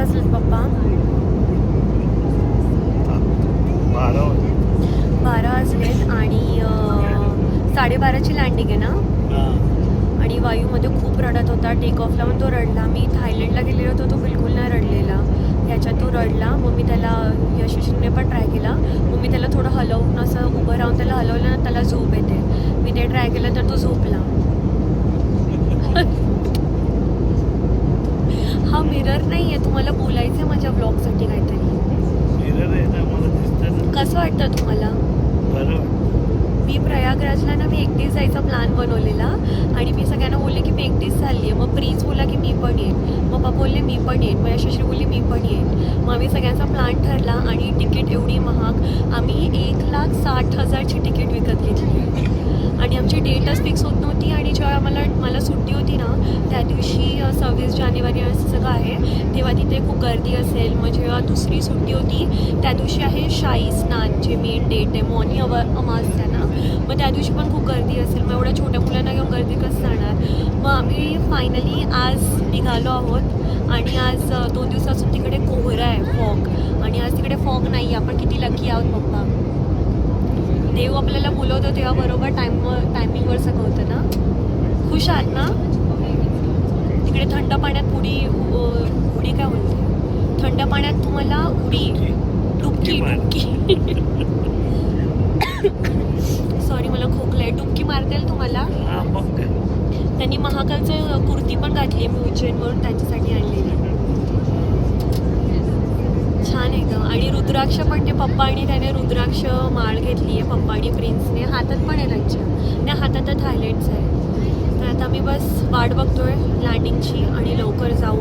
वाजलेत पप्पा? 12 वाजलेत आणि 12:30ची लँडिंग आहे ना. आणि वायूमध्ये खूप रडत होता. टेक ऑफला पण तो रडला. मी थायलंडला गेलेलो होतो, तो बिलकुल नाही रडलेला. ह्याच्यात तो रडला. मग मी त्याला यशस्वीने पण ट्राय केला. मग मी त्याला थोडं हलवून असं उभं राहून त्याला हलवलं ना, त्याला झोप येते. मी ते ट्राय केलं तर तो झोपला. हा मिरर नाही आहे. तुम्हाला बोलायचं आहे माझ्या ब्लॉगसाठी काहीतरी. कसं वाटतं तुम्हाला? मी प्रयागराजला ना मी एकटीच जायचा प्लॅन बनवलेला आणि मी सगळ्यांना बोलले की मी एकटीच चालली आहे. मग प्रिन्स बोलला की मी पण येईन. मग पप्पा बोलले मी पण येईन. मग यशस्वी बोलली मी पण येईन. मग आम्ही सगळ्यांचा प्लॅन ठरला आणि तिकीट एवढी महाग. आम्ही 1,60,000ची तिकीट विकत घेतली आणि आमची डेटच फिक्स होत नव्हती. आणि जेव्हा मला सुट्टी होती ना त्या दिवशी 26 जानेवारी असं सगळं आहे, तेव्हा तिथे खूप गर्दी असेल. मग जेव्हा दुसरी सुट्टी होती त्या दिवशी आहे शाही स्नान, जे मेन डेट आहे, मौनी अमावस्या ना, मग त्या दिवशी पण खूप गर्दी असेल. मग एवढ्या छोट्या मुलांना घेऊन गर्दी कसं जाणार. मग आम्ही फायनली आज निघालो आहोत आणि आज 2 दिवसापासून तिकडे कोहरा आहे, फॉग. आणि आज तिकडे फॉग नाही. आपण किती लकी आहोत पप्पा. देव आपल्याला बोलवतो तेव्हा बरोबर टायमिंगवर सगळं होतं ना. खुश आहात ना. तिकडे थंड पाण्यात उडी काय बोलते, थंड पाण्यात तुम्हाला उडी डुबकी सॉरी मला खोकला आहे. डुबकी मारता येईल तुम्हाला. त्यांनी महाकालचं कुर्ती पण घातली आहे, मी उज्जैनवरून त्यांच्यासाठी आणलेली. छान आहे का. आणि रुद्राक्ष पण ते पप्पा आणि त्याने रुद्राक्ष माळ घेतली आहे, पप्पा आणि प्रिन्सने. हातात पण आहे त्यांच्या. त्या हातात तर थायलंडचं आहे. तर आता मी बस वाट बघतोय लँडिंगची आणि लवकर जाऊ